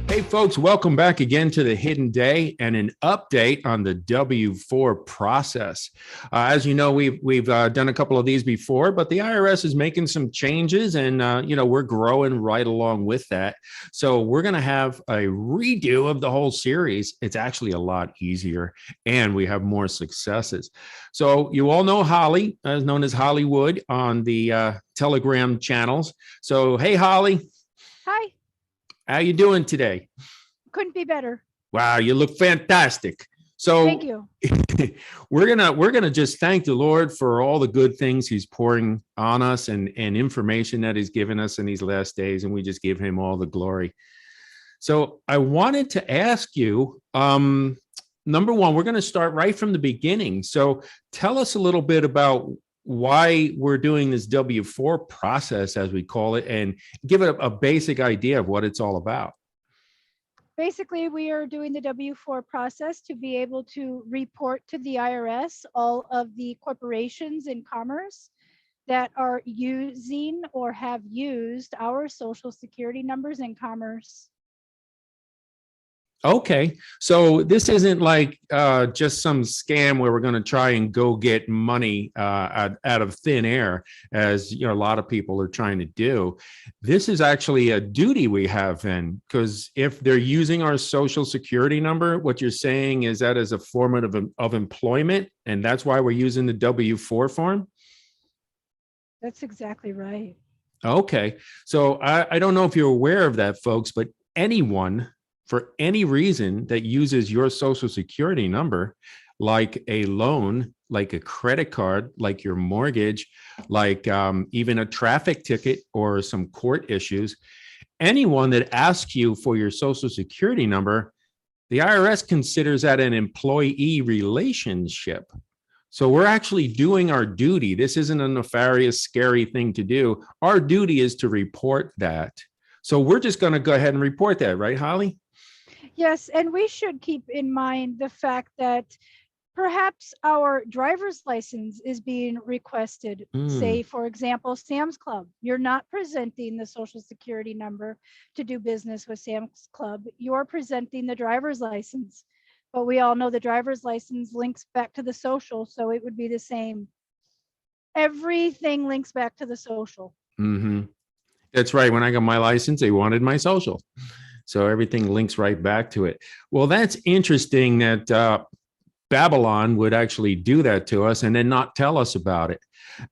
Hey, folks, welcome back again to the Hidden Day and an update on the W-4 process. As you know, we've done a couple of these before, but the IRS is making some changes, and we're growing right along with that. So we're going to have a redo of the whole series. It's actually a lot easier, and we have more successes. So you all know Holly, as known as Hollywood, on the Telegram channels. So hey, Holly. Hi. How you doing today? Couldn't be better. Wow, you look fantastic. So thank you. we're gonna just thank the Lord for all the good things He's pouring on us and information that He's given us in these last days, and we just give Him all the glory. So I wanted to ask you, number one, we're going to start right from the beginning. So tell us a little bit about why we're doing this W-4 process, as we call it, and give it a basic idea of what it's all about. Basically, we are doing the W-4 process to be able to report to the IRS all of the corporations in commerce that are using or have used our social security numbers in commerce. Okay, so this isn't like just some scam where we're going to try and go get money out of thin air, as a lot of people are trying to do. This is actually a duty we have then, because if they're using our social security number, what you're saying is that as a form of employment, and that's why we're using the W-4 form? That's exactly right. Okay, so I don't know if you're aware of that, folks, but anyone for any reason that uses your social security number, like a loan, like a credit card, like your mortgage, like even a traffic ticket or some court issues, anyone that asks you for your social security number, the IRS considers that an employee relationship. So we're actually doing our duty. This isn't a nefarious, scary thing to do. Our duty is to report that. So we're just going to go ahead and report that, right, Holly? Yes, and we should keep in mind the fact that perhaps our driver's license is being requested. Say, for example, Sam's Club. You're not presenting the social security number to do business with Sam's Club. You're presenting the driver's license. But we all know the driver's license links back to the social, so it would be the same. Everything links back to the social. Mm-hmm. That's right. When I got my license, they wanted my social. So everything links right back to it. Well, that's interesting that Babylon would actually do that to us and then not tell us about it.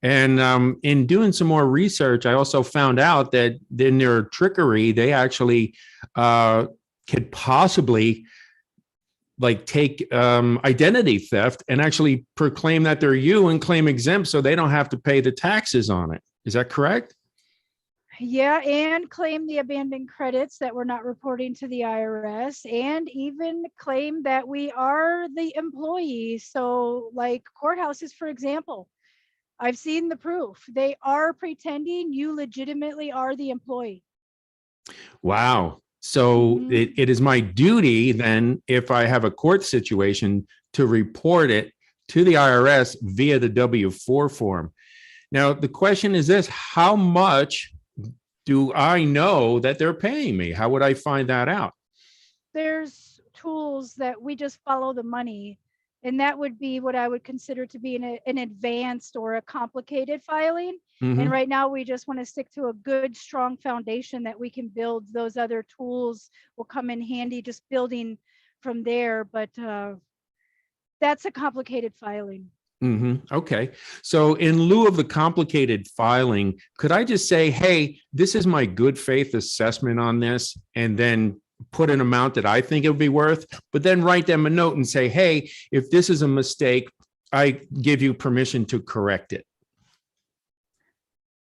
And in doing some more research, I also found out that in their trickery, they actually could possibly like take identity theft and actually proclaim that they're you and claim exempt so they don't have to pay the taxes on it. Is that correct? Yeah, and claim the abandoned credits that we're not reporting to the IRS, and even claim that we are the employees. So like courthouses, for example, I've seen the proof. They are pretending you legitimately are the employee. Wow. So it is my duty then, if I have a court situation, to report it to the IRS via the W-4 form. Now, the question is this: how much do I know that they're paying me? How would I find that out? There's tools that we just follow the money, and that would be what I would consider to be an advanced or a complicated filing. And right now we just want to stick to a good, strong foundation that we can build. Those other tools will come in handy, just building from there. But that's a complicated filing. Okay. So in lieu of the complicated filing, could I just say, hey, this is my good faith assessment on this, and then put an amount that I think it would be worth, but then write them a note and say, hey, if this is a mistake, I give you permission to correct it.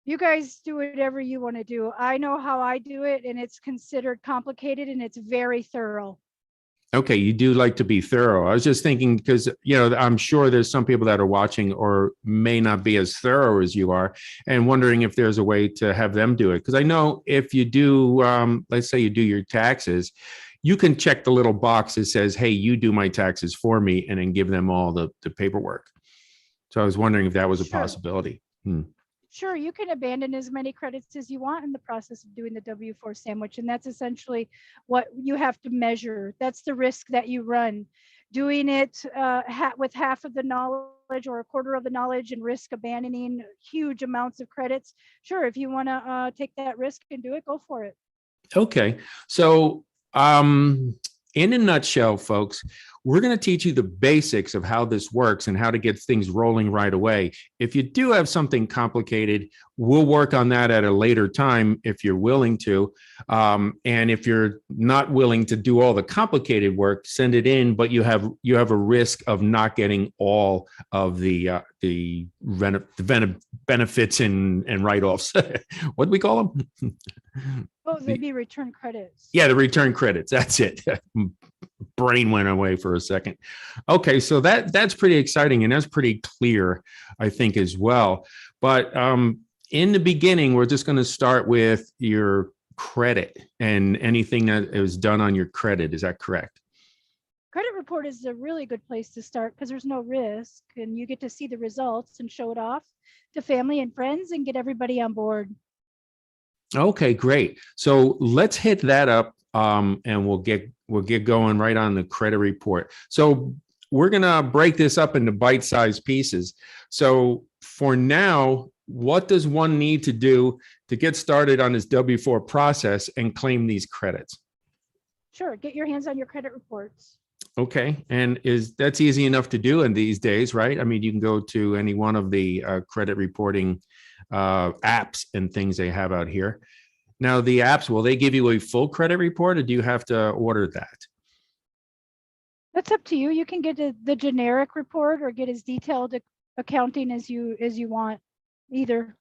You guys do whatever you want to do. I know how I do it, and it's considered complicated and it's very thorough. Okay, you do like to be thorough. I was just thinking because, I'm sure there's some people that are watching or may not be as thorough as you are, and wondering if there's a way to have them do it. Because I know if you do, let's say you do your taxes, you can check the little box that says, hey, you do my taxes for me, and then give them all the paperwork. So I was wondering if that was a Sure. possibility. Hmm. Sure, you can abandon as many credits as you want in the process of doing the W-4 sandwich. And that's essentially what you have to measure. That's the risk that you run. Doing it with half of the knowledge or a quarter of the knowledge and risk abandoning huge amounts of credits. Sure, if you want to take that risk and do it, go for it. Okay. So, in a nutshell, folks, we're going to teach you the basics of how this works and how to get things rolling right away. If you do have something complicated, we'll work on that at a later time if you're willing to. And if you're not willing to do all the complicated work, send it in. But you have a risk of not getting all of the benefits and write-offs. What do we call them? Oh, they'd be return credits. Yeah, the return credits. That's it. Brain went away for a second. Okay, so that's pretty exciting and that's pretty clear, I think, as well. But in the beginning, we're just going to start with your credit and anything that was done on your credit. Is that correct? Credit report is a really good place to start because there's no risk and you get to see the results and show it off to family and friends and get everybody on board. Okay, great. So let's hit that up, and we'll get going right on the credit report. So we're gonna break this up into bite-sized pieces. So for now, what does one need to do to get started on this W-4 process and claim these credits? Sure, get your hands on your credit reports. Okay, and that's easy enough to do in these days, right? I mean, you can go to any one of the credit reporting apps and things they have out here. Now, the apps, will they give you a full credit report or do you have to order that? That's up to you. You can get the generic report or get as detailed accounting as you want, either.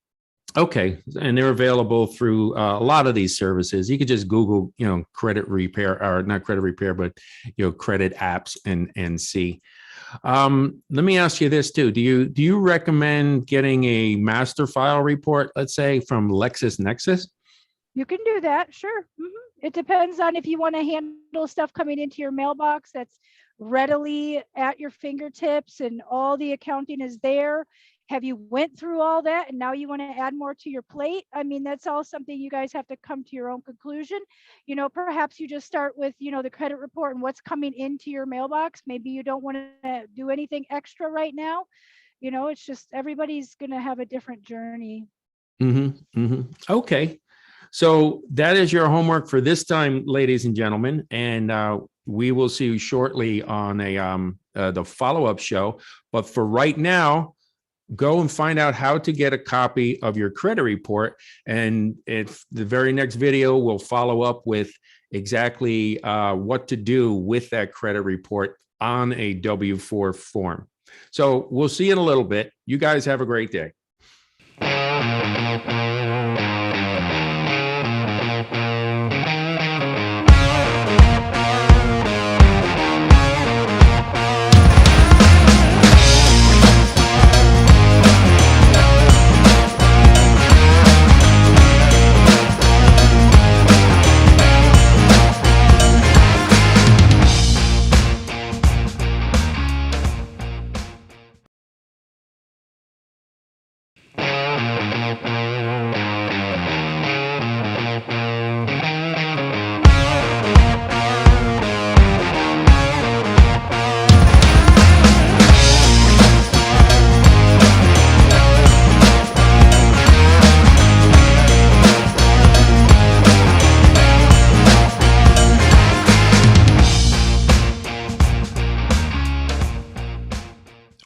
Okay, and they're available through a lot of these services. You could just Google, credit repair, or not credit repair, but credit apps and see. Let me ask you this too. Do you recommend getting a master file report, let's say from LexisNexis? You can do that, sure. It depends on if you want to handle stuff coming into your mailbox that's readily at your fingertips and all the accounting is there. Have you went through all that and now you want to add more to your plate? I mean, that's all something you guys have to come to your own conclusion. Perhaps you just start with, the credit report and what's coming into your mailbox. Maybe you don't want to do anything extra right now. It's just everybody's going to have a different journey. Okay. So that is your homework for this time, ladies and gentlemen. And we will see you shortly on the follow-up show. But for right now, go and find out how to get a copy of your credit report. And if the very next video will follow up with exactly what to do with that credit report on a W-4 form. So we'll see you in a little bit. You guys have a great day.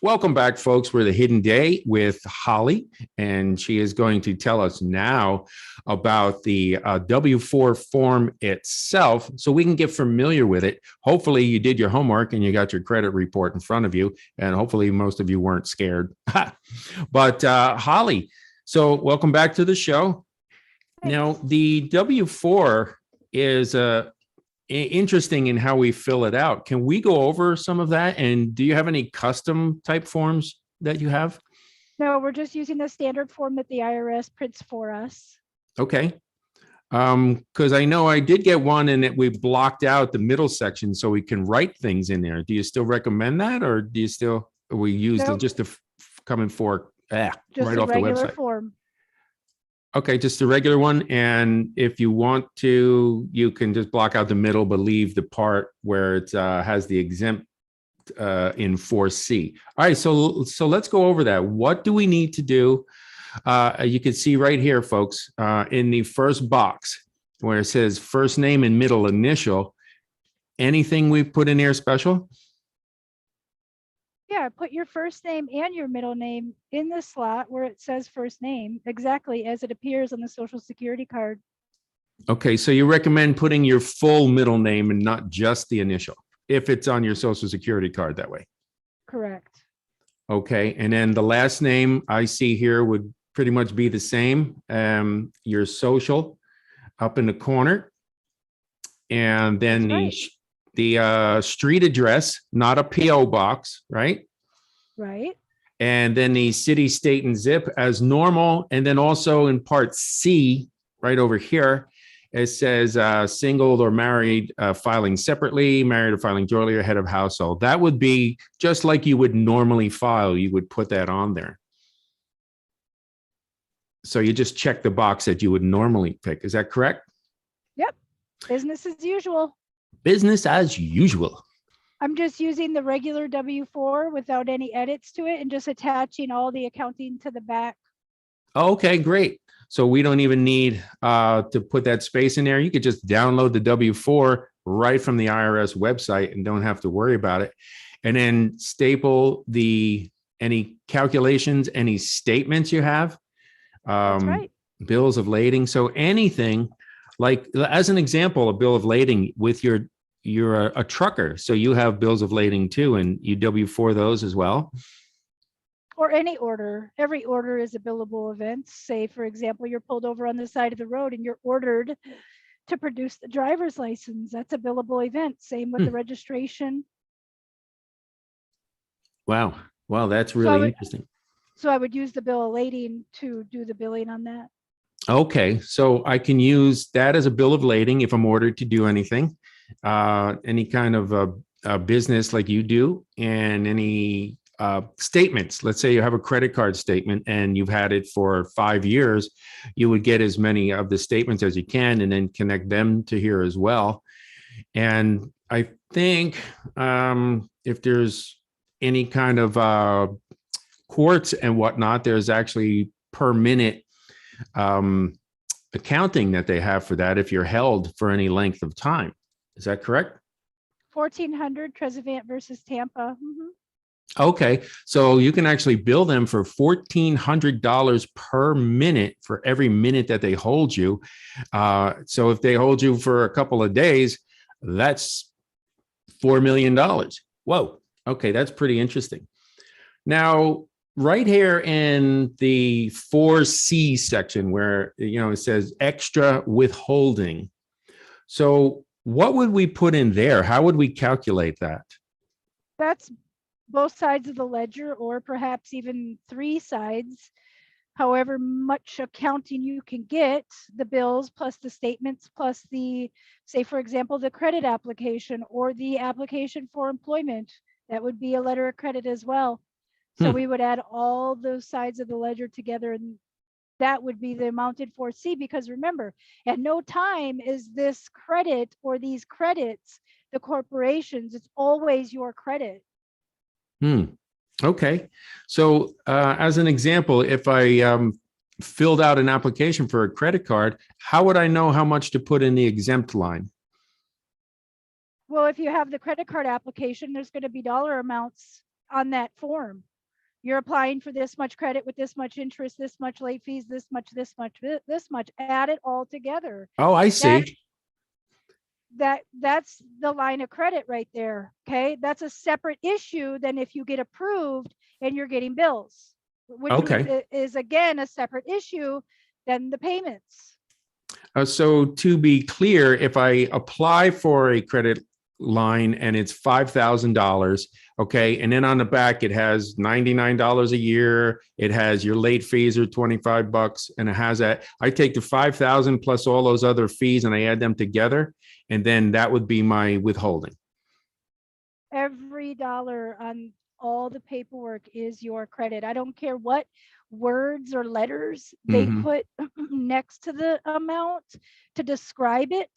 Welcome back, folks. We're the Hidden Day with Holly, and she is going to tell us now about the W-4 form itself so we can get familiar with it. Hopefully you did your homework and you got your credit report in front of you, and hopefully most of you weren't scared. But Holly, so welcome back to the show. Thanks. Now, the W-4 is interesting in how we fill it out. Can we go over some of that? And do you have any custom type forms that you have? No, we're just using the standard form that the IRS prints for us. Okay. Because I know I did get one and we blocked out the middle section so we can write things in there. Do you still recommend that, or do you still we use just the coming for right off the website form? Okay, just the regular one. And if you want to, you can just block out the middle, but leave the part where it has the exempt in 4C. All right, so let's go over that. What do we need to do? You can see right here, folks, in the first box where it says first name and middle initial. Anything we put in here special? Yeah, put your first name and your middle name in the slot where it says first name, exactly as it appears on the Social Security card. Okay, so you recommend putting your full middle name and not just the initial, if it's on your Social Security card that way. Correct. Okay, and then the last name I see here would pretty much be the same. Your social up in the corner, and then the street address, not a PO box, right? Right. And then the city, state, and zip as normal. And then also in part C, right over here, it says single or married, filing separately, married or filing jointly, or head of household. That would be just like you would normally file. You would put that on there. So you just check the box that you would normally pick. Is that correct? Yep. Business as usual. Business as usual. I'm just using the regular W-4 without any edits to it and just attaching all the accounting to the back. Okay, great. So we don't even need to put that space in there. You could just download the W-4 right from the IRS website and don't have to worry about it. And then staple any calculations, any statements you have. That's right. Bills of lading. So anything like, as an example, a bill of lading with you're a trucker. So you have bills of lading too, and you W-4 those as well. Or any order. Every order is a billable event. Say, for example, you're pulled over on the side of the road and you're ordered to produce the driver's license. That's a billable event. Same with the registration. Wow. Wow, that's really interesting. So I would use the bill of lading to do the billing on that. Okay, so I can use that as a bill of lading if I'm ordered to do anything, any kind of a business like you do, and any statements. Let's say you have a credit card statement and you've had it for 5 years, you would get as many of the statements as you can and then connect them to here as well. And I think if there's any kind of courts and whatnot, there's actually per minute accounting that they have for that if you're held for any length of time. Is that correct? 1400 Trezevant versus Tampa. Okay, so you can actually bill them for $1,400 per minute for every minute that they hold you. So if they hold you for a couple of days, that's $4 million. Whoa. Okay, that's pretty interesting. Now, right here in the 4C section where, it says extra withholding. So what would we put in there? How would we calculate that? That's both sides of the ledger, or perhaps even 3 sides. However much accounting you can get, the bills plus the statements plus the, say, for example, the credit application or the application for employment. That would be a letter of credit as well. So we would add all those sides of the ledger together, and that would be the amount in 4C, because remember, at no time is this credit or these credits the corporations. It's always your credit. Okay. So as an example, if I filled out an application for a credit card, how would I know how much to put in the exempt line? Well, if you have the credit card application, there's going to be dollar amounts on that form. You're applying for this much credit with this much interest, this much late fees, this much, add it all together. Oh, I see. That's the line of credit right there. Okay. That's a separate issue than if you get approved and you're getting bills, which is again a separate issue than the payments. So to be clear, if I apply for a credit line and it's $5,000, okay, and then on the back it has $99 a year, it has your late fees are $25, and it has that. I take the 5,000 plus all those other fees and I add them together, and then that would be my withholding. Every dollar on all the paperwork is your credit. I don't care what words or letters they put next to the amount to describe it.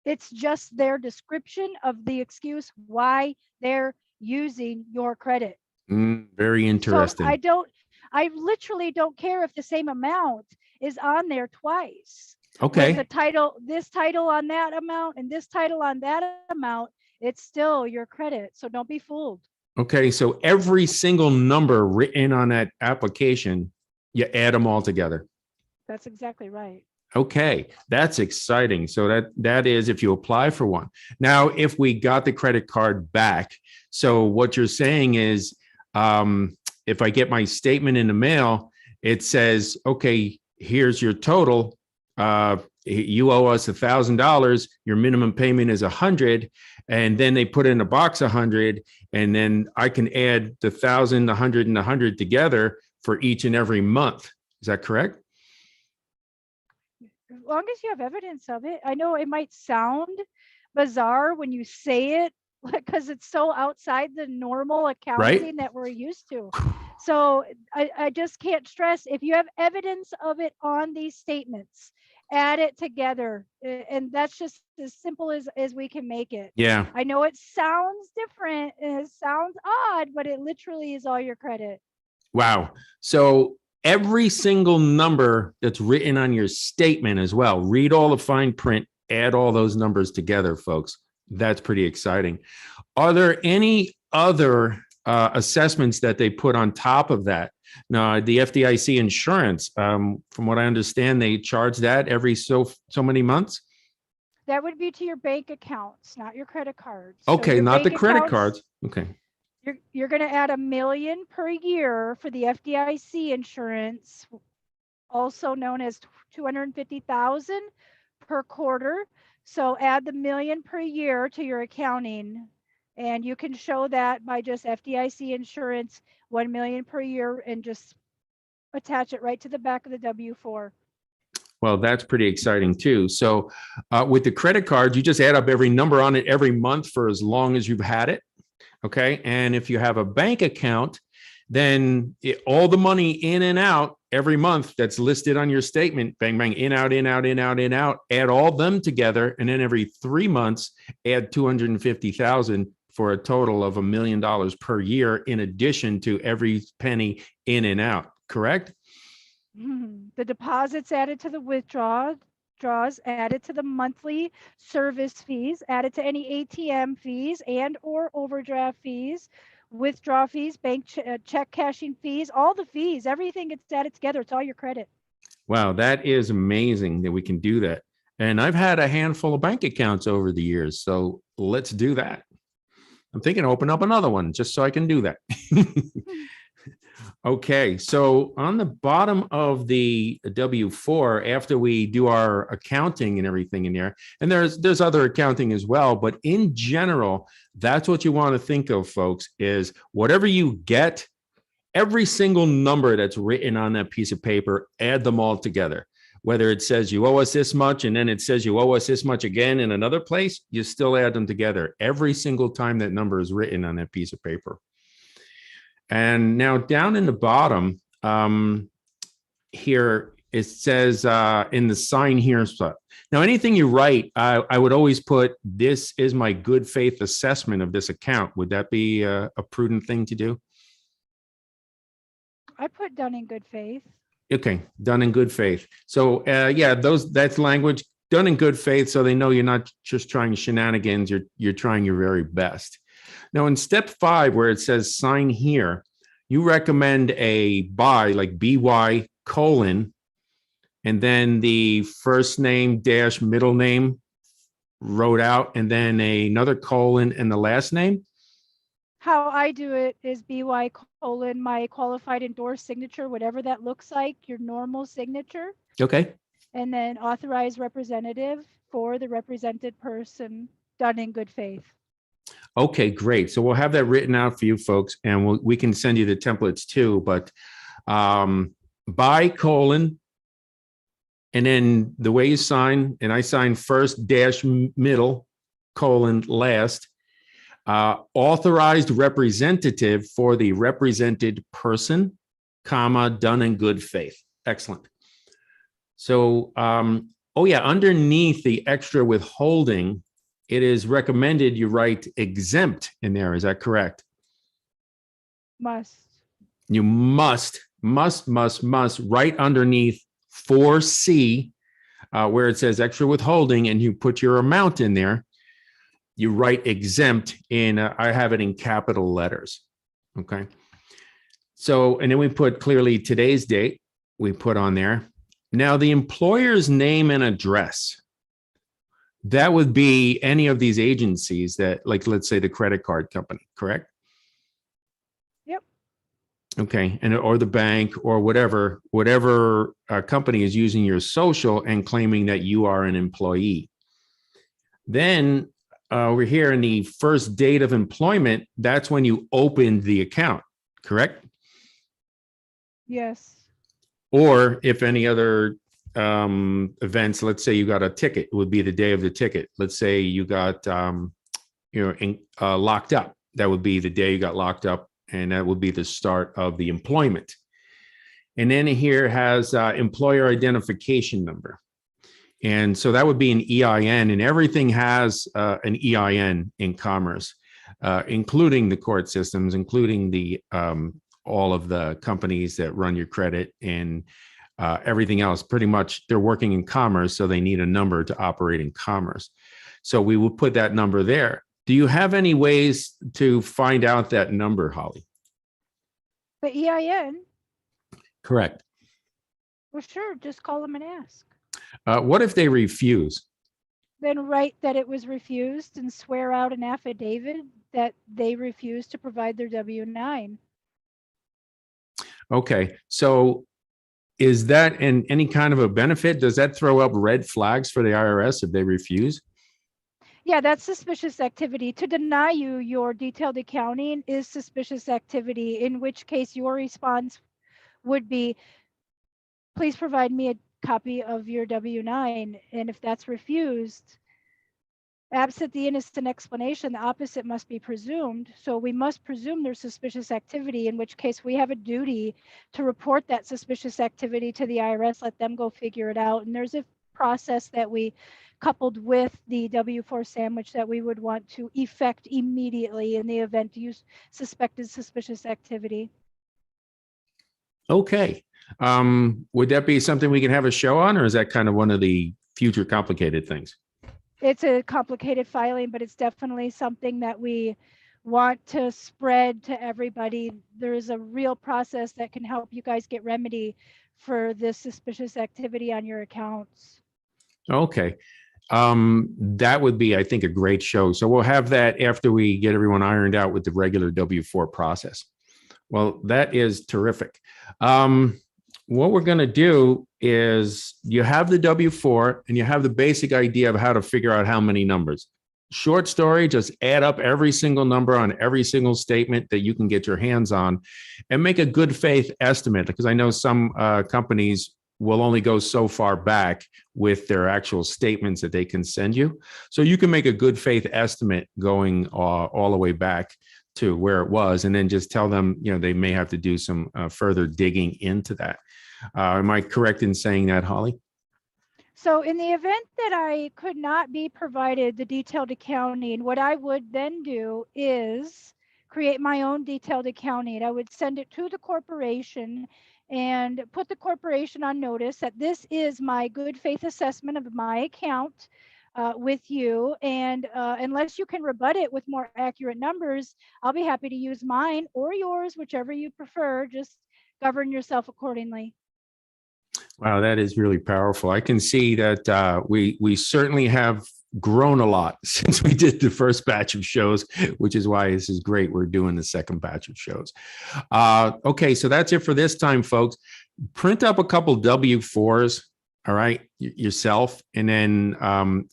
It's just their description of the excuse why they're using your credit. Very interesting. So I literally don't care if the same amount is on there twice. Okay. With the title, this title on that amount and this title on that amount, it's still your credit. So don't be fooled. Okay. So every single number written on that application, you add them all together. That's exactly right. Okay, that's exciting. So that is if you apply for one. Now, if we got the credit card back, so what you're saying is, if I get my statement in the mail, it says, okay, here's your total. You owe us $1,000. Your minimum payment is 100, and then they put in a box 100, and then I can add the 1,000, 100, and 100 together for each and every month. Is that correct? As long as you have evidence of it. I know it might sound bizarre when you say it because it's so outside the normal accounting that we're used to. So I just can't stress, if you have evidence of it on these statements, add it together. And that's just as simple as we can make it. Yeah. I know it sounds different, it sounds odd, but it literally is all your credit. Wow. So every single number that's written on your statement as well, read all the fine print, add all those numbers together, folks. That's pretty exciting. Are there any other assessments that they put on top of that? Now, the FDIC insurance, from what I understand, they charge that every so many months. That would be to your bank accounts, not your credit cards. Okay, so not the credit cards. Okay. You're going to add $1 million per year for the FDIC insurance, also known as $250,000 per quarter. So add the $1 million per year to your accounting, and you can show that by just FDIC insurance, $1 million per year, and just attach it right to the back of the W-4. Well, that's pretty exciting too. So with the credit cards, you just add up every number on it every month for as long as you've had it. Okay. And if you have a bank account, then all the money in and out every month that's listed on your statement, bang, bang, in, out, in, out, in, out, in, out, add all them together. And then every 3 months, add 250,000 for a total of $1 million per year, in addition to every penny in and out. Correct? The deposits added to the withdrawals added to the monthly service fees, added to any ATM fees and or overdraft fees, withdrawal fees, bank check cashing fees, all the fees, everything gets added together. It's all your credit. Wow, that is amazing that we can do that. And I've had a handful of bank accounts over the years, so let's do that. I'm thinking of open up another one just so I can do that. Okay, so on the bottom of the W-4, after we do our accounting and everything in there, and there's other accounting as well, but in general, that's what you want to think of, folks, is whatever you get, every single number that's written on that piece of paper, add them all together. Whether it says you owe us this much and then it says you owe us this much again in another place, you still add them together every single time that number is written on that piece of paper. And now down in the bottom here, it says in the sign here spot. Now, anything you write, I would always put, this is my good faith assessment of this account. Would that be a prudent thing to do? I put done in good faith. Okay, done in good faith. So yeah, that's language, done in good faith, so they know you're not just trying shenanigans, you're trying your very best. Now, in step 5, where it says sign here, you recommend a by, like BY colon, and then the first name dash middle name wrote out, and then another colon and the last name. How I do it is BY colon, my qualified endorsed signature, whatever that looks like, your normal signature. Okay. and then authorized representative for the represented person, done in good faith. Okay, great. So we'll have that written out for you folks, and we can send you the templates too. But by colon, and then the way you sign, and I sign first dash middle colon last, authorized representative for the represented person, comma, done in good faith. Excellent. So, oh yeah, underneath the extra withholding, it is recommended you write exempt in there. Is that correct? Must. You must right underneath 4C, where it says extra withholding, and you put your amount in there. You write exempt in, I have it in capital letters. Okay. So, and then we put clearly today's date, we put on there. Now, the employer's name and address, that would be any of these agencies that, like, let's say the credit card company, correct? Yep. Okay, and or the bank or whatever company is using your social and claiming that you are an employee. Then over here in the first date of employment, that's when you opened the account, correct? Yes. Or if any other events, let's say you got a ticket, it would be the day of the ticket. Let's say you got locked up. That would be the day you got locked up, and that would be the start of the employment. And then here has employer identification number. And so that would be an EIN, and everything has an EIN in commerce, including the court systems, including the all of the companies that run your credit, and everything else. Pretty much they're working in commerce, so they need a number to operate in commerce. So we will put that number there. Do you have any ways to find out that number, Holly? The EIN? Correct. Well, sure, just call them and ask. What if they refuse? Then write that it was refused and swear out an affidavit that they refused to provide their W-9. Okay, so is that any kind of a benefit? Does that throw up red flags for the IRS if they refuse? Yeah, that's suspicious activity. To deny you your detailed accounting is suspicious activity, in which case your response would be, please provide me a copy of your W-9. And if that's refused, absent the innocent explanation, the opposite must be presumed. So we must presume there's suspicious activity, in which case we have a duty to report that suspicious activity to the IRS, let them go figure it out. And there's a process that we coupled with the W-4 sandwich that we would want to effect immediately in the event you suspected suspicious activity. Okay. Would that be something we can have a show on, or is that kind of one of the future complicated things? It's a complicated filing, but it's definitely something that we want to spread to everybody. There's a real process that can help you guys get remedy for this suspicious activity on your accounts. Okay. That would be, I think, a great show. So we'll have that after we get everyone ironed out with the regular W-4 process. Well, that is terrific. What we're going to do is you have the W-4 and you have the basic idea of how to figure out how many numbers. Short story, just add up every single number on every single statement that you can get your hands on and make a good faith estimate, because I know some companies will only go so far back with their actual statements that they can send you. So you can make a good faith estimate going all the way back to where it was, and then just tell them, they may have to do some further digging into that. Am I correct in saying that, Holly? So in the event that I could not be provided the detailed accounting, what I would then do is create my own detailed accounting. I would send it to the corporation and put the corporation on notice that this is my good faith assessment of my account with you. And unless you can rebut it with more accurate numbers, I'll be happy to use mine or yours, whichever you prefer. Just govern yourself accordingly. Wow, that is really powerful. I can see that we certainly have grown a lot since we did the first batch of shows, which is why this is great. We're doing the second batch of shows. Okay, so that's it for this time, folks. Print up a couple W-4s. all right, yourself. And then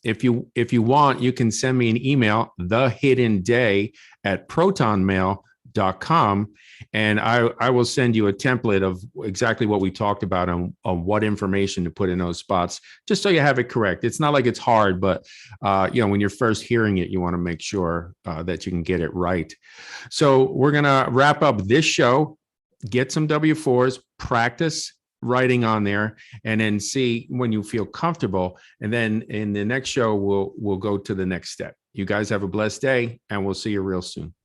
if you want, you can send me an email, thehiddenday@protonmail.com, and I will send you a template of exactly what we talked about on what information to put in those spots, just so you have it correct. It's not like it's hard, but when you're first hearing it, you want to make sure that you can get it right. So we're gonna wrap up this show, get some W-4s, practice writing on there, and then see when you feel comfortable. And then in the next show, we'll go to the next step. You guys have a blessed day, and we'll see you real soon.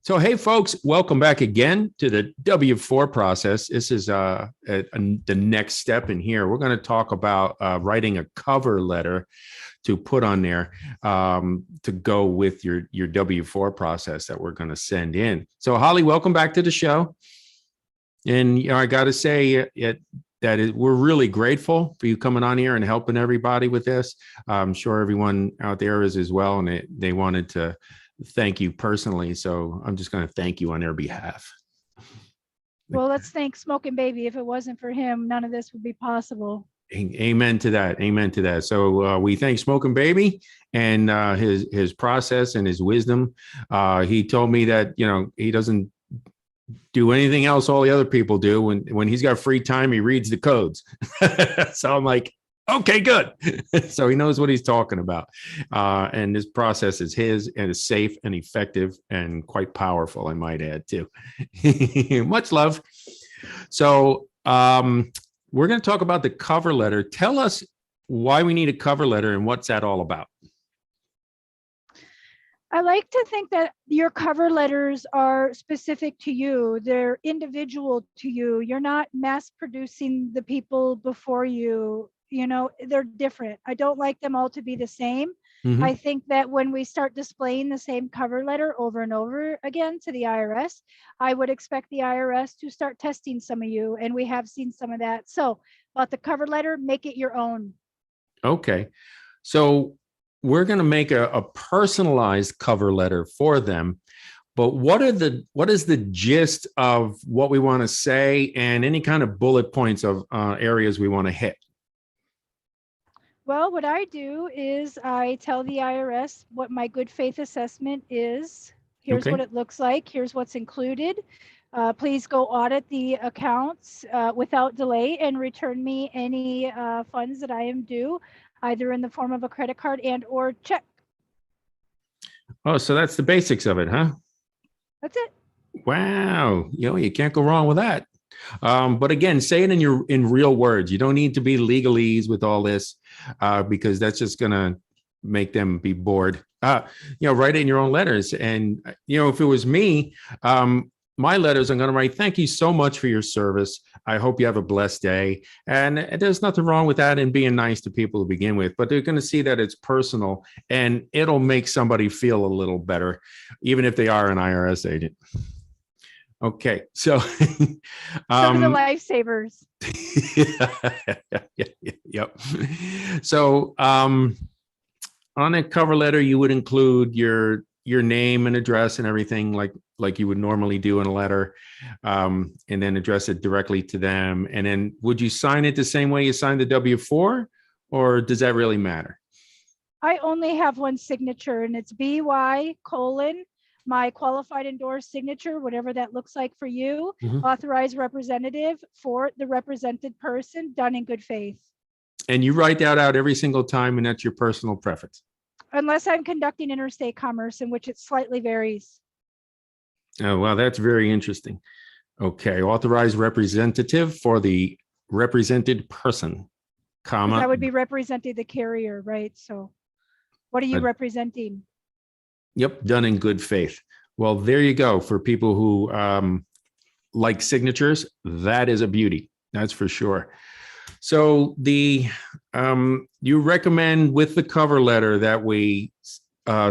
So, hey, folks, welcome back again to the W-4 process. This is the next step in here. We're going to talk about writing a cover letter to put on there to go with your W-4 process that we're going to send in. So, Holly, welcome back to the show. And I got to say we're really grateful for you coming on here and helping everybody with this. I'm sure everyone out there is as well, and they wanted to thank you personally, so I'm just going to thank you on their behalf. Well, let's thank Smoking Baby. If it wasn't for him, none of this would be possible. Amen to that. Amen to that. So we thank Smoking Baby and his process and his wisdom. He told me that he doesn't do anything else all the other people do. When he's got free time, he reads the codes. So I'm like, okay, good. So he knows what he's talking about. And this process is his, and is safe and effective and quite powerful, I might add, too. Much love. So we're going to talk about the cover letter. Tell us why we need a cover letter and what's that all about. I like to think that your cover letters are specific to you. They're individual to you. You're not mass producing the people before you. They're different. I don't like them all to be the same. Mm-hmm. I think that when we start displaying the same cover letter over and over again to the IRS, I would expect the IRS to start testing some of you. And we have seen some of that. So about the cover letter, make it your own. Okay. So we're going to make a personalized cover letter for them. But what is the gist of what we want to say and any kind of bullet points of areas we want to hit? Well, what I do is I tell the IRS what my good faith assessment is. Here's what it looks like. Here's what's included. Please go audit the accounts without delay and return me any funds that I am due, either in the form of a credit card and or check. Oh, so that's the basics of it, huh? That's it. Wow. You can't go wrong with that. But again, say it in real words. You don't need to be legalese with all this because that's just going to make them be bored. Write it in your own letters. And, if it was me, my letters, I'm going to write, thank you so much for your service. I hope you have a blessed day. And there's nothing wrong with that and being nice to people to begin with, but they're going to see that it's personal and it'll make somebody feel a little better, even if they are an IRS agent. Okay, so some of the lifesavers. Yep. So on a cover letter, you would include your name and address and everything like you would normally do in a letter, and then address it directly to them. And then would you sign it the same way you signed the W-4, or does that really matter? I only have one signature, and it's BY : my qualified endorsed signature, whatever that looks like for you, authorized representative for the represented person, done in good faith. And you write that out every single time, and that's your personal preference. Unless I'm conducting interstate commerce, in which it slightly varies. Oh, well, that's very interesting. Okay, authorized representative for the represented person, comma. I would be representing the carrier, right? So what are you representing? Yep, done in good faith. Well, there you go. For people who like signatures, that is a beauty. That's for sure. So you recommend with the cover letter that we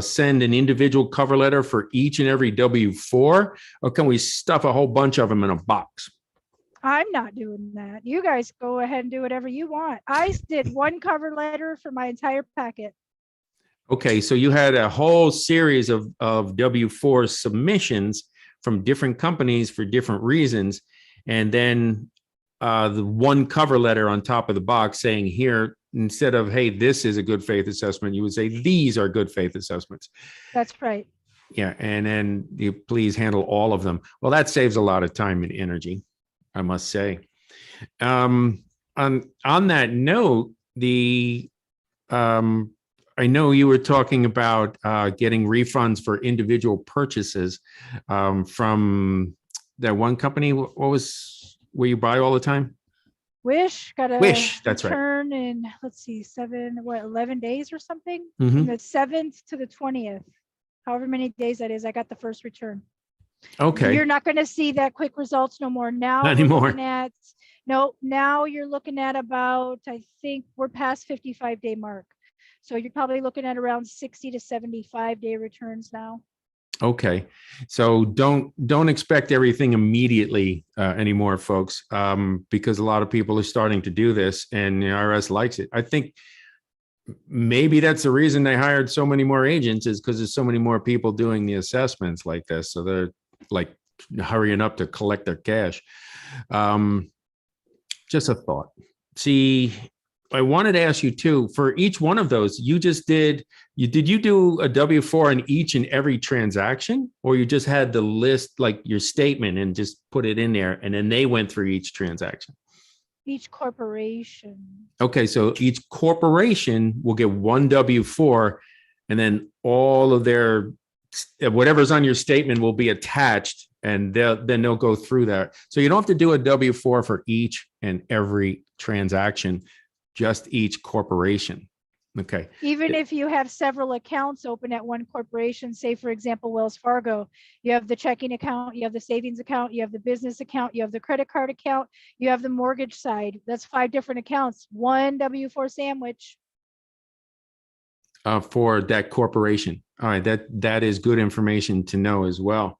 send an individual cover letter for each and every W-4, or can we stuff a whole bunch of them in a box? I'm not doing that. You guys go ahead and do whatever you want. I did one cover letter for my entire packet. Okay, so you had a whole series of W-4 submissions from different companies for different reasons, and then the one cover letter on top of the box saying here, instead of, hey, this is a good faith assessment, you would say these are good faith assessments. That's right. Yeah, and then you please handle all of them. Well, that saves a lot of time and energy, I must say. On that note, I know you were talking about getting refunds for individual purchases from that one company. What was where you buy all the time? Wish got a Wish, that's right. return in, let's see, 11 days or something. Mhm. From the 7th to the 20th, however many days that is, I got the first return. Okay. You're not going to see that quick results no more. Now Not we're anymore. looking at, no, now you're looking at about, I think we're past 55-day mark. So you're probably looking at around 60 to 75-day returns now. Okay, so don't expect everything immediately anymore, folks, because a lot of people are starting to do this, and the IRS likes it. I think maybe that's the reason they hired so many more agents, is because there's so many more people doing the assessments like this. So they're like hurrying up to collect their cash. Just a thought. See, I wanted to ask you too, for each one of those, you do a W-4 in each and every transaction, or you just had the list, like your statement, and just put it in there, and then they went through each transaction? Each corporation. Okay, so each corporation will get one W-4, and then all of their, whatever's on your statement will be attached, and then they'll go through that. So you don't have to do a W-4 for each and every transaction, just each corporation. Okay. Even if you have several accounts open at one corporation, say, for example, Wells Fargo, you have the checking account, you have the savings account, you have the business account, you have the credit card account, you have the mortgage side. That's 5 different accounts, one W-4 sandwich. For that corporation. All right, that is good information to know as well.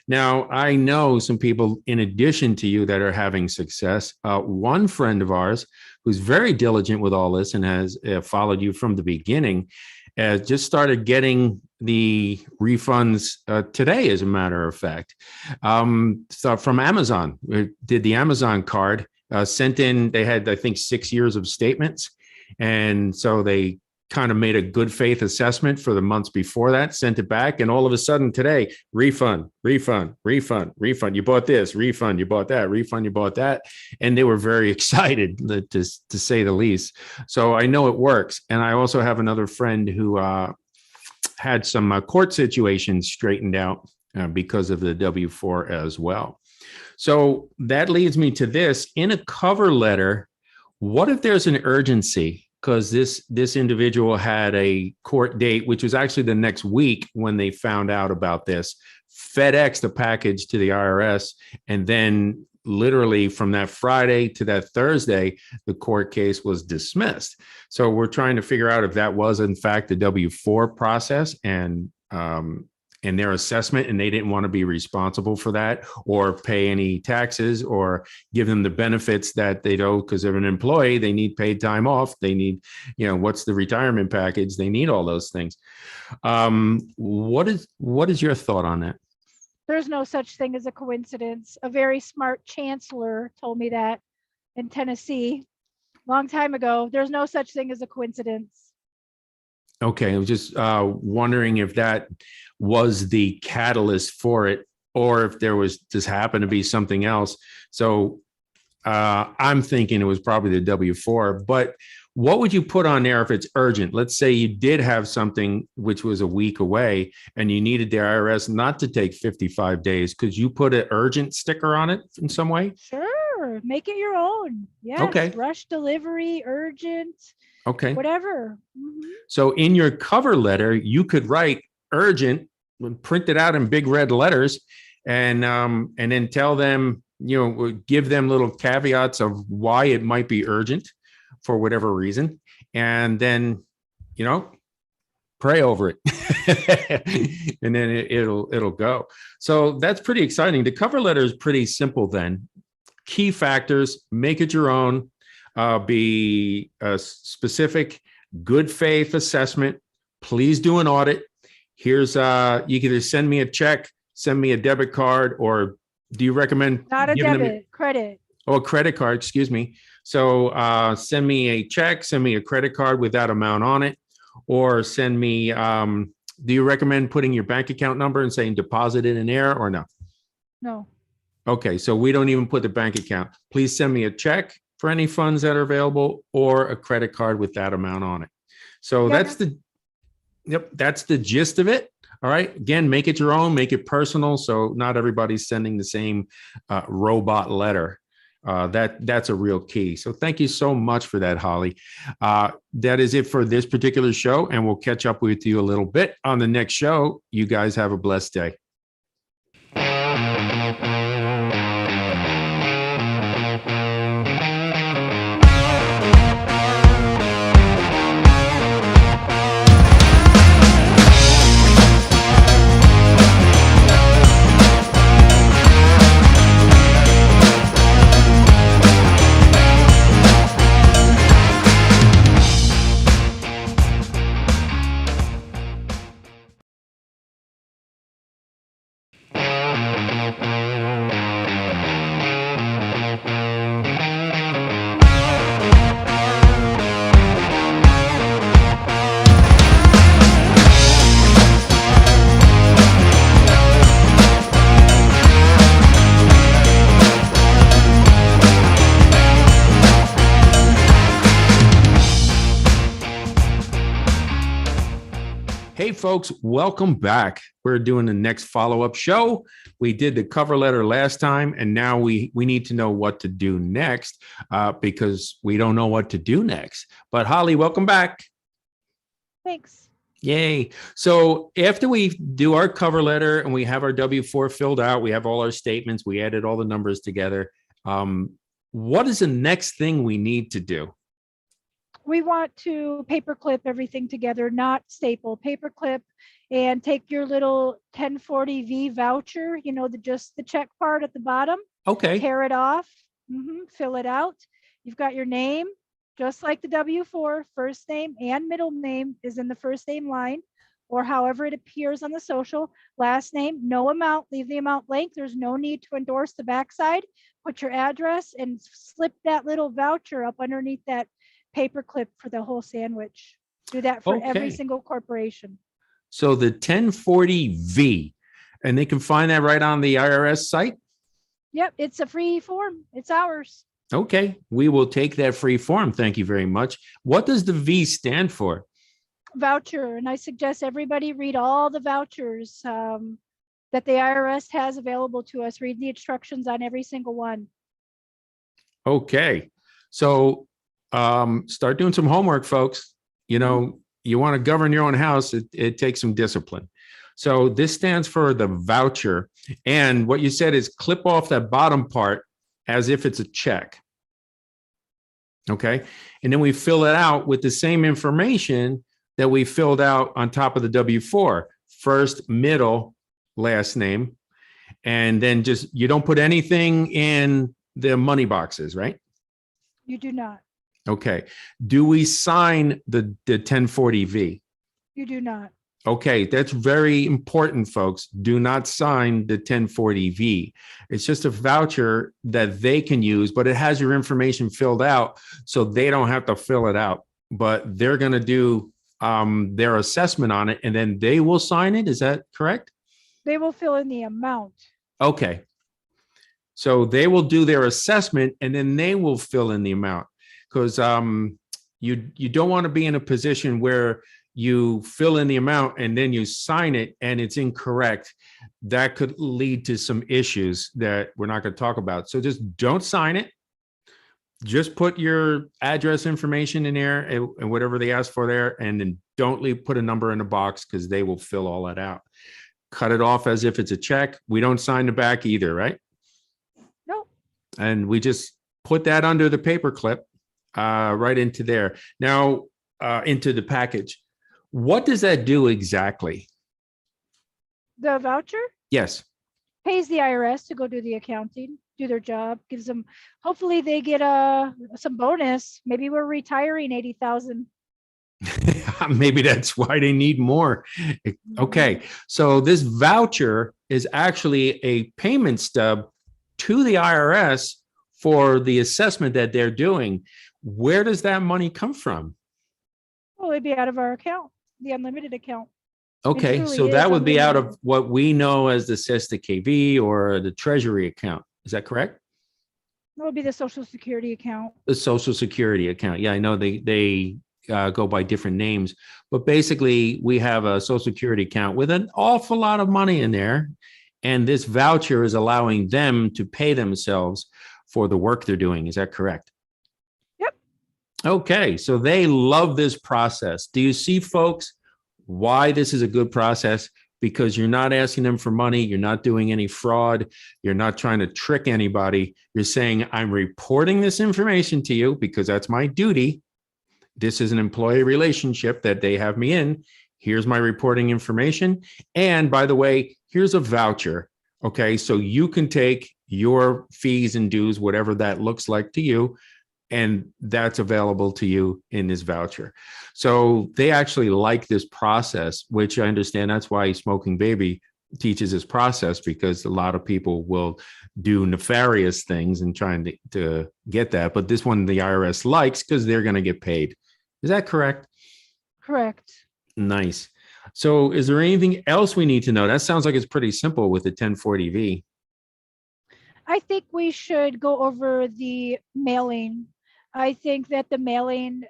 Now, I know some people, in addition to you, that are having success. One friend of ours who's very diligent with all this and has followed you from the beginning, just started getting the refunds today, as a matter of fact. So from Amazon, we did the Amazon card, sent in, they had, I think, 6 years of statements. And so they kind of made a good faith assessment for the months before that, sent it back, and all of a sudden today, refund, refund, refund, refund. You bought this, refund, you bought that, refund, you bought that. And they were very excited, to say the least. So I know it works. And I also have another friend who had some court situations straightened out because of the W-4 as well. So that leads me to this. In a cover letter, what if there's an urgency? Because this individual had a court date, which was actually the next week when they found out about this, FedEx the package to the IRS, and then literally from that Friday to that Thursday, the court case was dismissed. So we're trying to figure out if that was in fact the W-4 process and their assessment, and they didn't want to be responsible for that or pay any taxes or give them the benefits that they owe, because they're an employee, they need paid time off, they need, what's the retirement package, they need all those things. What is your thought on that? There's no such thing as a coincidence. A very smart chancellor told me that in Tennessee a long time ago. There's no such thing as a coincidence. Okay, I was just wondering if that was the catalyst for it, or if there was just happened to be something else. So I'm thinking it was probably the W-4, but what would you put on there if it's urgent? Let's say you did have something which was a week away and you needed the IRS not to take 55 days. Could you put an urgent sticker on it in some way? Sure, make it your own. Yes, Okay. rush delivery, urgent, Okay. whatever. So in your cover letter, you could write urgent, print it out in big red letters, and then tell them, give them little caveats of why it might be urgent for whatever reason, and then you know pray over it, and then it'll go. So that's pretty exciting. The cover letter is pretty simple. Then key factors, make it your own, be specific, good faith assessment. Please do an audit. Here's you can either send me a check, send me a debit card, or do you recommend Not a giving them debit, credit. a credit card? Excuse me. So send me a check, send me a credit card with that amount on it, or send me. Do you recommend putting your bank account number and saying deposit it in there or no? No. Okay, so we don't even put the bank account. Please send me a check for any funds that are available or a credit card with that amount on it. So Yep. that's the gist of it. All right. Again, make it your own, make it personal. So not everybody's sending the same robot letter. That's a real key. So thank you so much for that, Holly. That is it for this particular show, and we'll catch up with you a little bit on the next show. You guys have a blessed day. Hey, folks, welcome back. We're doing the next follow-up show. We did the cover letter last time, and now we need to know what to do next because we don't know what to do next. But Holly, welcome back. Thanks. Yay. So after we do our cover letter and we have our W-4 filled out, we have all our statements, we added all the numbers together. What is the next thing we need to do? We want to paperclip everything together, not staple, paperclip, and take your little 1040V voucher, just the check part at the bottom. Okay. Tear it off, fill it out. You've got your name, just like the W-4, first name and middle name is in the first name line, or however it appears on the social. Last name, no amount, leave the amount blank. There's no need to endorse the backside. Put your address and slip that little voucher up underneath that paperclip for the whole sandwich. Do that for every single corporation. So the 1040V, and they can find that right on the IRS site? Yep, it's a free form. It's ours. Okay, we will take that free form. Thank you very much. What does the V stand for? Voucher. And I suggest everybody read all the vouchers that the IRS has available to us. Read the instructions on every single one. Okay, so start doing some homework, folks. You want to govern your own house. It takes some discipline. So this stands for the voucher. And what you said is clip off that bottom part as if it's a check. Okay. And then we fill it out with the same information that we filled out on top of the W-4, first, middle, last name. And then you don't put anything in the money boxes, right? You do not. Okay. Do we sign the 1040V? You do not. Okay, that's very important, folks. Do not sign the 1040V. It's just a voucher that they can use, but it has your information filled out, so they don't have to fill it out. But they're going to do their assessment on it, and then they will sign it. Is that correct? They will fill in the amount. Okay. So they will do their assessment and then they will fill in the amount, because you don't want to be in a position where you fill in the amount and then you sign it and it's incorrect. That could lead to some issues that we're not going to talk about. So just don't sign it. Just put your address information in there and whatever they ask for there, and then don't put a number in a box, because they will fill all that out. Cut it off as if it's a check. We don't sign the back either, right? No. And we just put that under the paper clip right into there. Now, into the package. What does that do exactly? The voucher Yes. pays the IRS to go do the accounting, do their job, gives them, hopefully they get some bonus. Maybe we're retiring 80,000. Maybe that's why they need more. Okay. So this voucher is actually a payment stub to the IRS for the assessment that they're doing. Where does that money come from? Well, it'd be out of our account, the unlimited account. Okay, truly so is that would be out of unlimited. what we know as the SESTA KV or the Treasury account. Is that correct? That would be the Social Security account. The Social Security account. Yeah, I know they go by different names, but basically we have a Social Security account with an awful lot of money in there, and this voucher is allowing them to pay themselves for the work they're doing. Is that correct? Yep. Okay, so they love this process. Do you see, folks, why this is a good process? Because you're not asking them for money. You're not doing any fraud. You're not trying to trick anybody. You're saying, I'm reporting this information to you because that's my duty. This is an employee relationship that they have me in. Here's my reporting information. And by the way, here's a voucher. Okay, so you can take your fees and dues, whatever that looks like to you, and that's available to you in this voucher. So they actually like this process, which I understand that's why Smoking Baby teaches this process, because a lot of people will do nefarious things and trying to get that. But this one the IRS likes because they're going to get paid. Is that correct? Correct. Nice. So is there anything else we need to know? That sounds like it's pretty simple with the 1040V. I think we should go over the mailing. I think that the mailing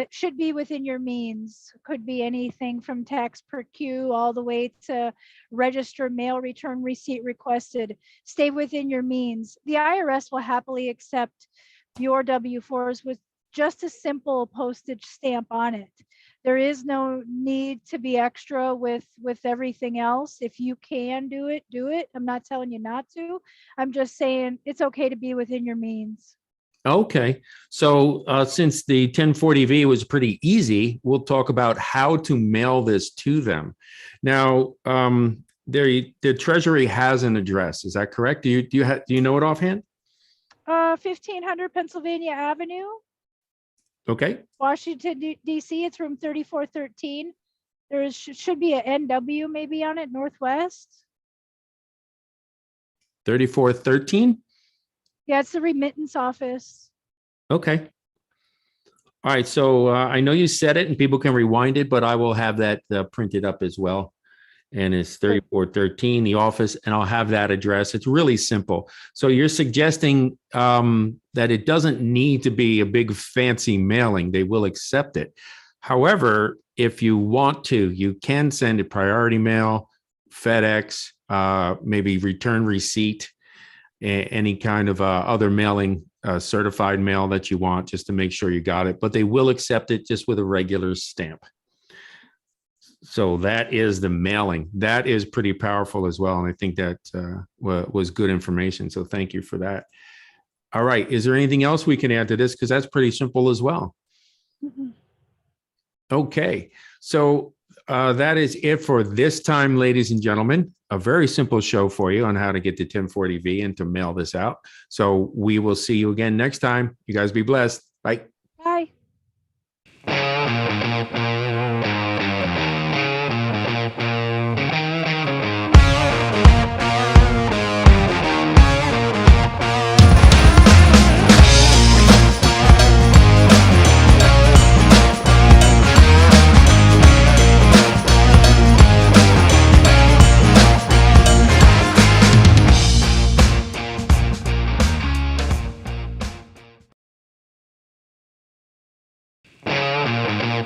should be within your means. Could be anything from tax per queue all the way to register mail return receipt requested. Stay within your means. The IRS will happily accept your W-4s with just a simple postage stamp on it. There is no need to be extra with everything else. If you can do it, do it. I'm not telling you not to. I'm just saying it's okay to be within your means. Okay. So since the 1040V was pretty easy, we'll talk about how to mail this to them. Now, the Treasury has an address. Is that correct? Do you know it offhand? 1500 Pennsylvania Avenue, Okay. Washington, D.C. It's room 3413. There should be an NW maybe on it, Northwest. 3413? Yeah, it's the remittance office. Okay. All right. So I know you said it and people can rewind it, but I will have that printed up as well. And it's 3413, the office, and I'll have that address. It's really simple. So you're suggesting that it doesn't need to be a big fancy mailing. They will accept it. However, if you want to, you can send a priority mail, FedEx, maybe return receipt, any kind of other mailing, certified mail that you want, just to make sure you got it. But they will accept it just with a regular stamp. So that is the mailing. That is pretty powerful as well. And I think that was good information. So thank you for that. All right. Is there anything else we can add to this? Because that's pretty simple as well. Mm-hmm. Okay. So that is it for this time, ladies and gentlemen. A very simple show for you on how to get the 1040V and to mail this out. So we will see you again next time. You guys be blessed. Bye. Bye. Hey,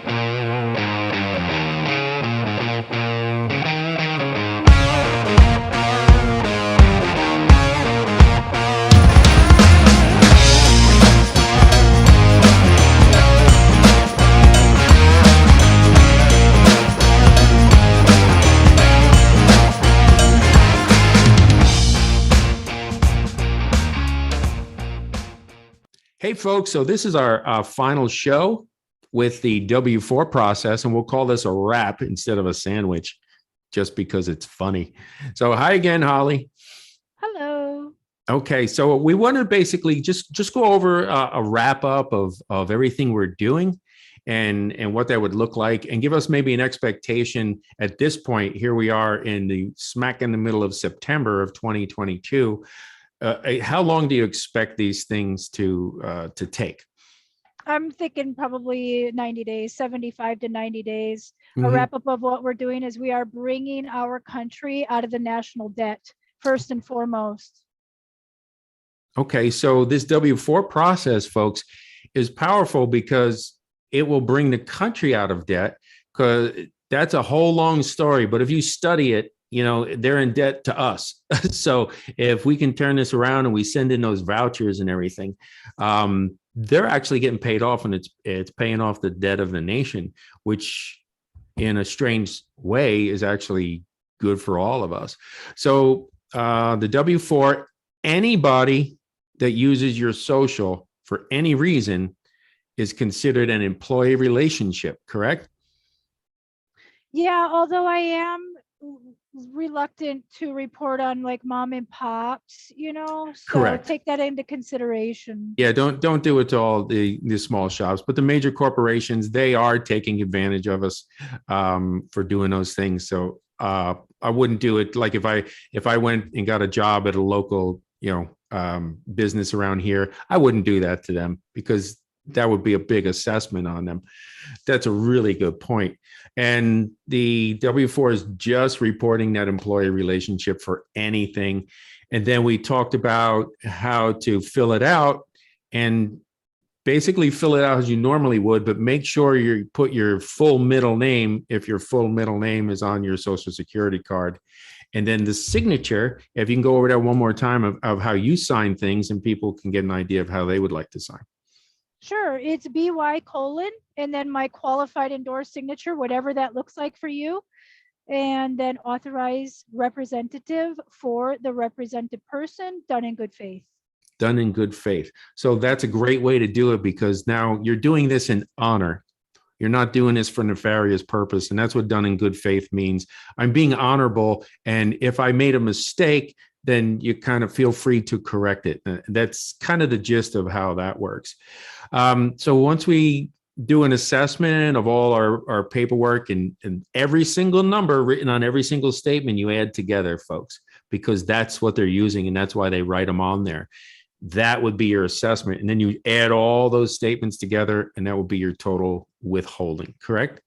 folks. So this is our final show with the W-4 process, and we'll call this a wrap instead of a sandwich, just because it's funny. So hi again, Holly. Hello. Okay, so we want to basically just go over a wrap up of everything we're doing and what that would look like, and give us maybe an expectation at this point. Here we are in the smack in the middle of September of 2022. How long do you expect these things to take? I'm thinking probably 90 days, 75 to 90 days. Mhm. A wrap up of what we're doing is we are bringing our country out of the national debt, first and foremost. Okay, so this W-4 process, folks, is powerful because it will bring the country out of debt, because that's a whole long story. But if you study it, you know, they're in debt to us. So if we can turn this around and we send in those vouchers and everything, they're actually getting paid off, and it's paying off the debt of the nation, which in a strange way is actually good for all of us. So the W-4, anybody that uses your social for any reason is considered an employee relationship, correct? Yeah, although I am reluctant to report on like mom and pops, so Correct. take that into consideration. Yeah, don't do it to all the small shops, but the major corporations, they are taking advantage of us for doing those things. So I wouldn't do it. Like if I went and got a job at a local business around here, I wouldn't do that to them, because that would be a big assessment on them. That's a really good point. And the W-4 is just reporting that employee relationship for anything. And then we talked about how to fill it out, and basically fill it out as you normally would, but make sure you put your full middle name if your full middle name is on your Social Security card. And then the signature, if you can go over that one more time of how you sign things, and people can get an idea of how they would like to sign. Sure, it's BY : and then my qualified endorsed signature, whatever that looks like for you, and then authorize representative for the represented person, done in good faith. Done in good faith. So that's a great way to do it, because now you're doing this in honor. You're not doing this for nefarious purpose. And that's what done in good faith means. I'm being honorable. And if I made a mistake, then you kind of feel free to correct it. That's kind of the gist of how that works. So once we do an assessment of all our paperwork, and every single number written on every single statement you add together, folks, because that's what they're using, and that's why they write them on there. That would be your assessment. And then you add all those statements together, and that would be your total withholding, correct?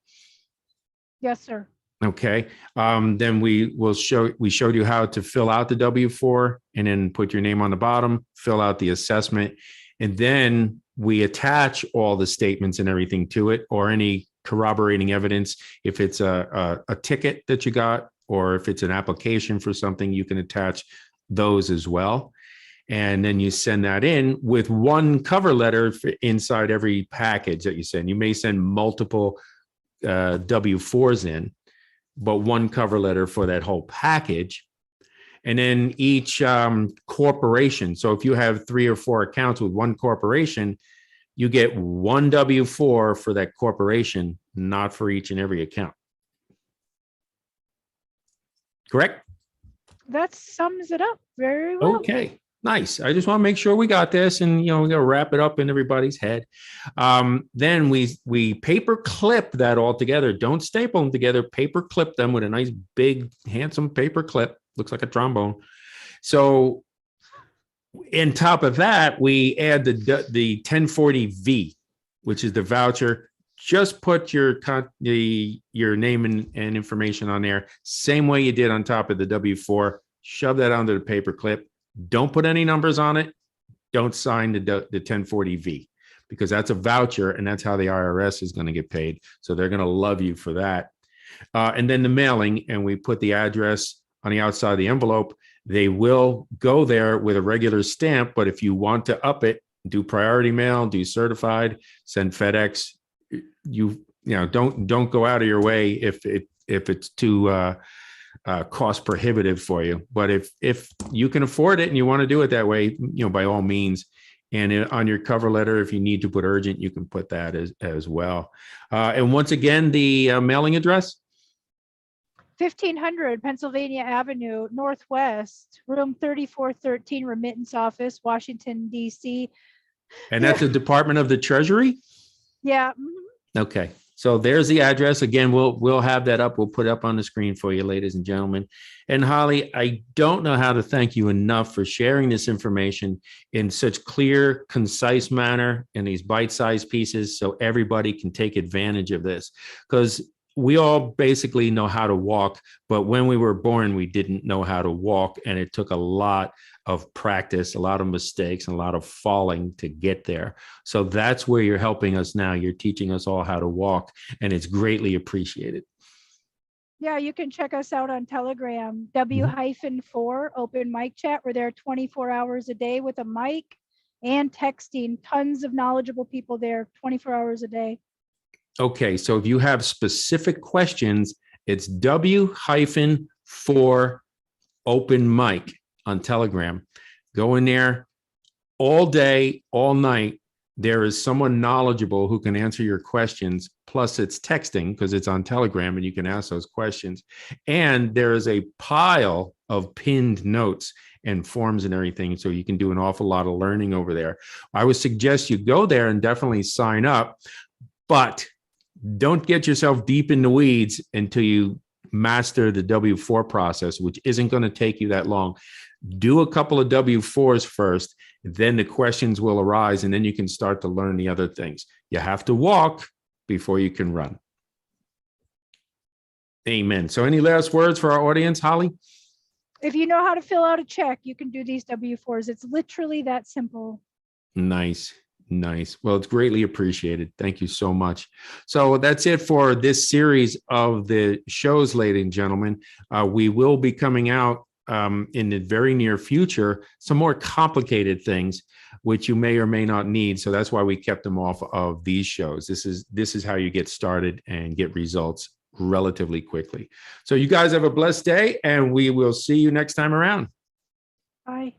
Yes, sir. Okay. Then we showed you how to fill out the W-4, and then put your name on the bottom, fill out the assessment. And then we attach all the statements and everything to it, or any corroborating evidence. If it's a ticket that you got, or if it's an application for something, you can attach those as well. And then you send that in with one cover letter inside every package that you send. You may send multiple W-4s in, but one cover letter for that whole package. And then each corporation. So if you have 3 or 4 accounts with one corporation, you get one W-4 for that corporation, not for each and every account. Correct? That sums it up very well. Okay. Nice. I just want to make sure we got this, and we got to wrap it up in everybody's head. Then we paper clip that all together. Don't staple them together. Paper clip them with a nice big handsome paper clip. Looks like a trombone. So on top of that, we add the 1040V, which is the voucher. Just put your name and information on there, same way you did on top of the W-4. Shove that onto the paper clip. Don't put any numbers on it. Don't sign the 1040V. because that's a voucher and that's how the IRS is going to get paid. So they're going to love you for that. And then the mailing, and we put the address on the outside of the envelope. They will go there with a regular stamp, but if you want to up it, do priority mail, do certified, send FedEx. You know, don't go out of your way if it's too cost prohibitive for you. But if you can afford it and you want to do it that way, you know, by all means. And on your cover letter, if you need to put urgent, you can put that as well. And once again, the mailing address. 1500 Pennsylvania Avenue, Northwest, room 3413, Remittance Office, Washington, D.C. And that's the Department of the Treasury? Yeah. Okay. So there's the address. Again, we'll have that up. We'll put it up on the screen for you, ladies and gentlemen. And Holly, I don't know how to thank you enough for sharing this information in such clear, concise manner in these bite-sized pieces so everybody can take advantage of this. Because we all basically know how to walk, but when we were born, we didn't know how to walk. And it took a lot of practice, a lot of mistakes, and a lot of falling to get there. So that's where you're helping us now. You're teaching us all how to walk, and it's greatly appreciated. Yeah, you can check us out on Telegram, W-4 open mic chat. We're there 24 hours a day with a mic and texting. Tons of knowledgeable people there 24 hours a day. Okay, so if you have specific questions, it's W-4 open mic on Telegram. Go in there all day, all night. There is someone knowledgeable who can answer your questions. Plus, it's texting because it's on Telegram and you can ask those questions. And there is a pile of pinned notes and forms and everything. So you can do an awful lot of learning over there. I would suggest you go there and definitely sign up, but don't get yourself deep in the weeds until you master the W-4 process, which isn't going to take you that long. Do a couple of W-4s first, then the questions will arise, and then you can start to learn the other things. You have to walk before you can run. Amen. So any last words for our audience, Holly? If you know how to fill out a check, you can do these W-4s. It's literally that simple. Nice. Nice. Well, it's greatly appreciated. Thank you so much. So that's it for this series of the shows, ladies and gentlemen. We will be coming out in the very near future, some more complicated things, which you may or may not need. So that's why we kept them off of these shows. This is how you get started and get results relatively quickly. So you guys have a blessed day, and we will see you next time around. Bye.